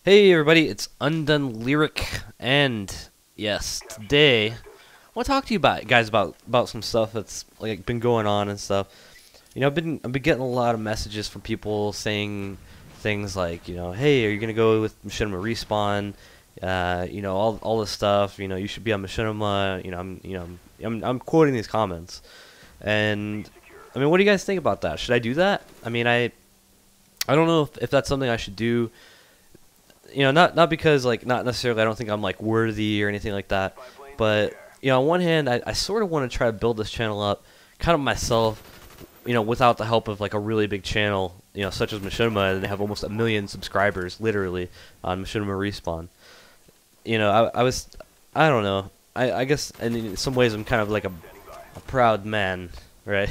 Hey everybody, it's UndoneLyric, and yes, today I want to talk to you about some stuff that's like been going on and stuff. I've been getting a lot of messages from people saying things like, hey, are you gonna go with Machinima Respawn? All this stuff. You should be on Machinima. I'm quoting these comments, and I mean, what do you guys think about that? Should I do that? I mean, I don't know if that's something I should do. Not because not necessarily I don't think I'm like worthy or anything like that, but on one hand I sort of want to try to build this channel up kind of myself, without the help of like a really big channel, such as Machinima, and they have almost 1 million subscribers literally on Machinima Respawn. I don't know, I guess in some ways I'm kind of like a proud man, right?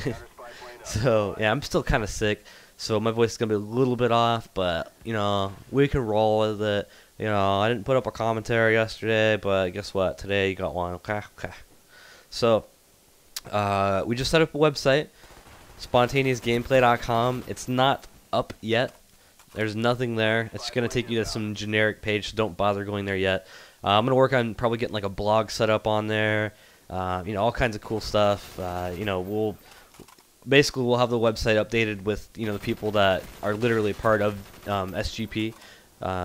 So yeah, I'm still kind of sick. So my voice is going to be a little bit off, but, we can roll with it. I didn't put up a commentary yesterday, but guess what? Today you got one. Okay. So, we just set up a website, spontaneousgameplay.com. It's not up yet. There's nothing there. It's going to take you to some generic page, so don't bother going there yet. I'm going to work on probably getting like a blog set up on there, all kinds of cool stuff. We'll have the website updated with the people that are literally part of SGP,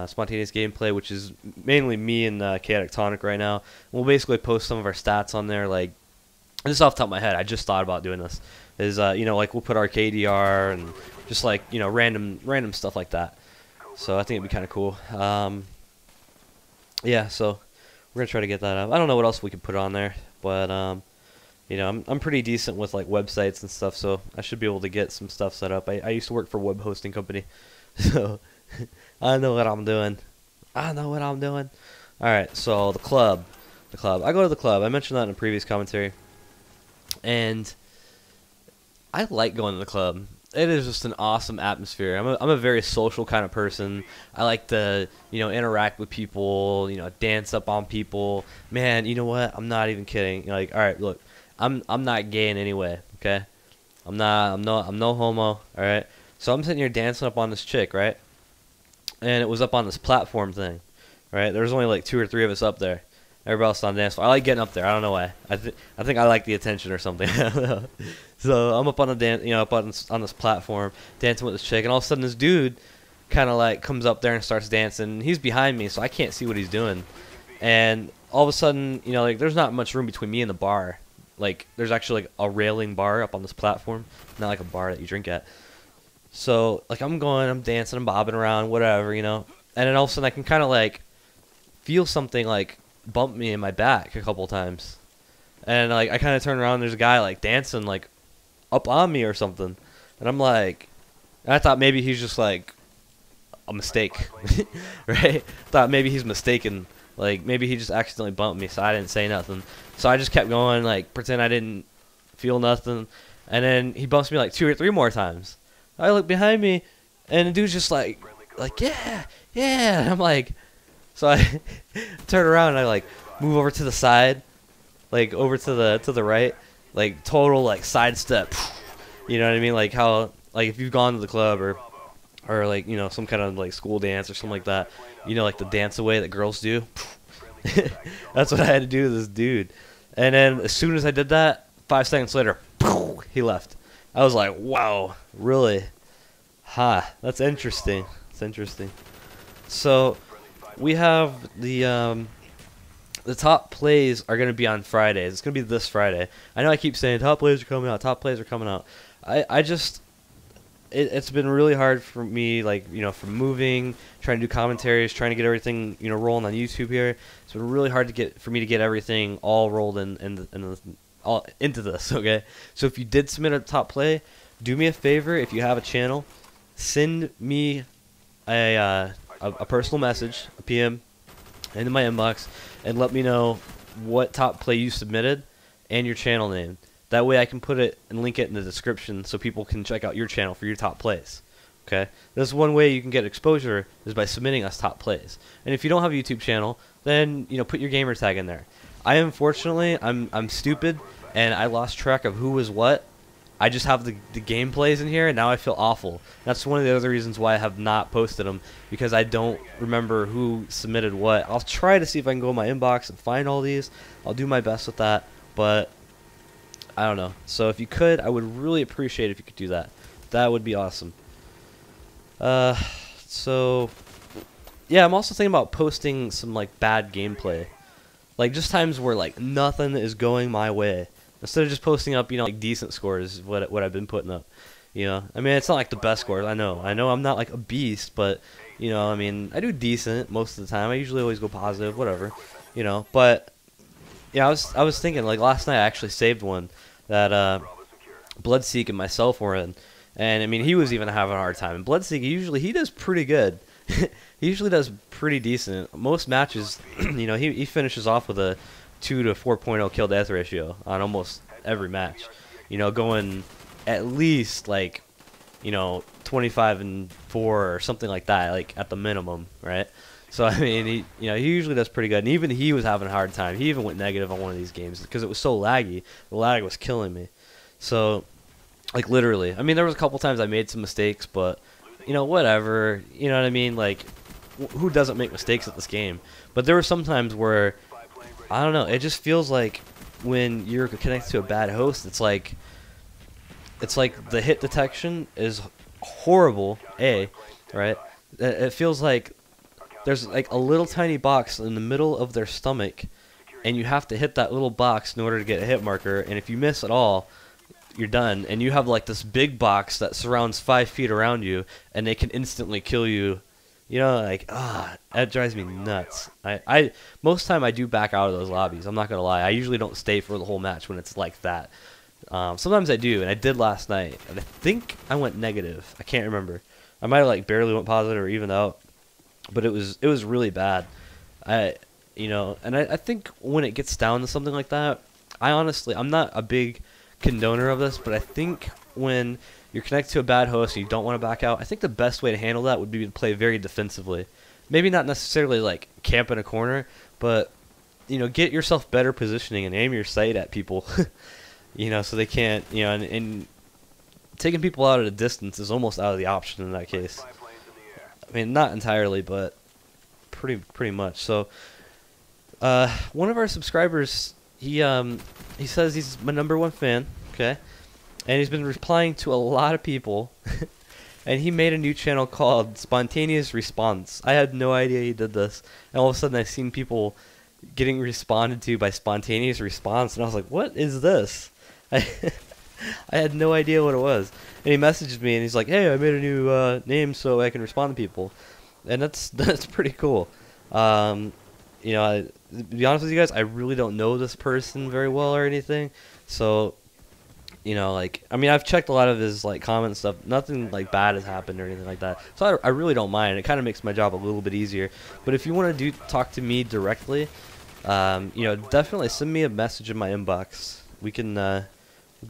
Spontaneous Gameplay, which is mainly me and Chaotic Tonic right now. We'll basically post some of our stats on there, like just off the top of my head. I just thought about doing this. Is like we'll put our KDR and just like random stuff like that. So I think it'd be kind of cool. Yeah, so we're gonna try to get that up. I don't know what else we could put on there, but I'm pretty decent with like websites and stuff, so I should be able to get some stuff set up. I used to work for a web hosting company, so I know what I'm doing. All right, so the club. I go to the club. I mentioned that in a previous commentary, and I like going to the club. It is just an awesome atmosphere. I'm a very social kind of person. I like to interact with people, dance up on people. Man, you know what? I'm not even kidding. All right, look. I'm not gay in any way, okay? I'm no homo, all right? So I'm sitting here dancing up on this chick, right? And it was up on this platform thing, right? There was only like 2 or 3 of us up there. Everybody else on the dance floor. I like getting up there. I don't know why. I think I like the attention or something. I don't know. So I'm up on the up on this platform dancing with this chick, and all of a sudden this dude kind of like comes up there and starts dancing. He's behind me, so I can't see what he's doing. And all of a sudden, like there's not much room between me and the bar. Like, there's actually, like, a railing bar up on this platform. Not like a bar that you drink at. So, like, I'm dancing, I'm bobbing around, whatever, And then all of a sudden I can kind of, like, feel something, like, bump me in my back a couple times. And, like, I kind of turn around and there's a guy, like, dancing, like, up on me or something. And I'm like, I thought maybe he's just, like, a mistake. Right? Thought maybe he's mistaken. Like, maybe he just accidentally bumped me, so I didn't say nothing. So I just kept going, like, pretend I didn't feel nothing. And then he bumps me, like, 2 or 3 more times. I look behind me, and the dude's just like, yeah. And I'm like, so I turn around, and I, like, move over to the side, like, over to the right. Like, total, like, sidestep. You know what I mean? Like, how, like, if you've gone to the club or like, some kind of, like, school dance or something like that, like the dance away that girls do. That's what I had to do to this dude. And then as soon as I did that, 5 seconds later, he left. I was like, wow, really? That's interesting. It's interesting. So we have the top plays are going to be on Fridays. It's going to be this Friday. I know I keep saying top plays are coming out. It's been really hard for me, like, from moving, trying to do commentaries, trying to get everything, rolling on YouTube here. It's been really hard for me to get everything all rolled all into this, okay? So if you did submit a top play, do me a favor, if you have a channel, send me a personal message, a PM, into my inbox, and let me know what top play you submitted and your channel name. That way I can put it and link it in the description so people can check out your channel for your top plays. Okay? This is one way you can get exposure is by submitting us top plays. And if you don't have a YouTube channel, then put your gamer tag in there. Unfortunately I'm stupid and I lost track of who was what I just have the gameplays in here, and now I feel awful. That's one of the other reasons why I have not posted them, because I don't remember who submitted what. I'll try to see if I can go in my inbox and find all these. I'll do my best with that, but I don't know. So if you could, I would really appreciate it if you could do that. That would be awesome. So yeah, I'm also thinking about posting some like bad gameplay, like just times where like nothing is going my way. Instead of just posting up, you know, like decent scores, what I've been putting up, you know. I mean, it's not like the best scores. I know I'm not like a beast, but you know, I mean, I do decent most of the time. I usually always go positive, whatever, you know. But yeah, I was thinking like last night I actually saved one that Bloodseek and myself were in, and I mean he was even having a hard time. And Bloodseek he does pretty good. He usually does pretty decent. Most matches, you know, he finishes off with a 2 to 4.0 kill death ratio on almost every match. You know, going at least like, you know, 25 and 4 or something like that, like at the minimum, right? So I mean, he usually does pretty good. And even he was having a hard time. He even went negative on one of these games because it was so laggy. The lag was killing me. So, like literally, I mean, there was a couple times I made some mistakes, but you know, whatever. You know what I mean? Like, who doesn't make mistakes at this game? But there were some times where I don't know. It just feels like when you're connected to a bad host, it's like the hit detection is horrible. Right? It feels like there's like a little tiny box in the middle of their stomach, and you have to hit that little box in order to get a hit marker. And if you miss at all, you're done. And you have like this big box that surrounds 5 feet around you, and they can instantly kill you. You know, like, that drives me nuts. I most time I do back out of those lobbies. I'm not gonna lie. I usually don't stay for the whole match when it's like that. Sometimes I do, and I did last night. And I think I went negative. I can't remember. I might have like barely went positive or even out, but it was really bad. You know, and I think when it gets down to something like that, I'm not a big condoner of this, but I think when you're connected to a bad host and you don't want to back out, I think the best way to handle that would be to play very defensively. Maybe not necessarily like camp in a corner, but you know, get yourself better positioning and aim your sight at people. You know, so they can't, you know, and taking people out at a distance is almost out of the option in that case. I mean, not entirely, but pretty much. So one of our subscribers, he says he's my #1 fan, okay? And he's been replying to a lot of people. And he made a new channel called Spontaneous Response. I had no idea he did this. And all of a sudden I've seen people getting responded to by Spontaneous Response. And I was like, what is this? I had no idea what it was. And he messaged me and he's like, hey, I made a new name so I can respond to people. And that's pretty cool. You know, to be honest with you guys, I really don't know this person very well or anything. So, you know, like, I mean, I've checked a lot of his, like, comment stuff. Nothing, like, bad has happened or anything like that. So I really don't mind. It kind of makes my job a little bit easier. But if you want to talk to me directly, you know, definitely send me a message in my inbox. We can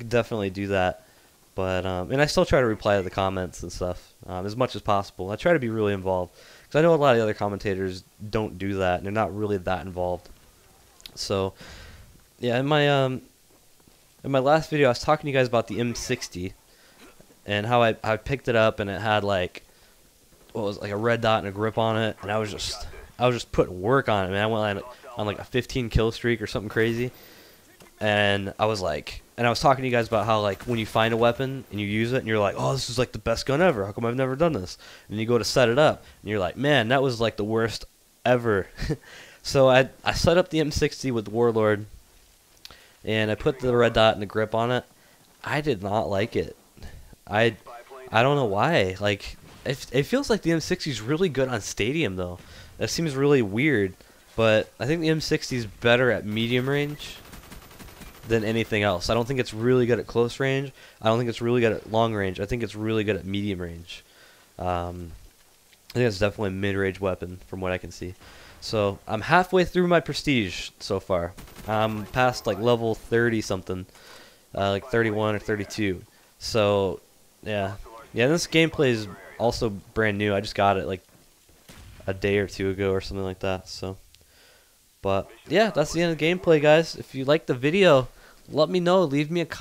definitely do that. But, and I still try to reply to the comments and stuff as much as possible. I try to be really involved. Because I know a lot of the other commentators don't do that. And they're not really that involved. So, yeah, in my last video, I was talking to you guys about the M60 and how I picked it up and it had like what was like a red dot and a grip on it, and I was just putting work on it, man. I went on like a 15 kill streak or something crazy, and I was talking to you guys about how like when you find a weapon and you use it and you're like, oh, this is like the best gun ever. How come I've never done this? And you go to set it up and you're like, man, that was like the worst ever. So I set up the M60 with Warlord. And I put the red dot and the grip on it. I did not like it. I don't know why. Like, it feels like the M60 is really good on Stadium, though. That seems really weird. But I think the M60 is better at medium range than anything else. I don't think it's really good at close range. I don't think it's really good at long range. I think it's really good at medium range. I think it's definitely a mid-range weapon from what I can see. So I'm halfway through my prestige so far. I'm past like level 30 something, like 31 or 32. So yeah, this gameplay is also brand new. I just got it like a day or two ago or something like that. So, but yeah, that's the end of the gameplay, guys. If you like the video, let me know. Leave me a comment.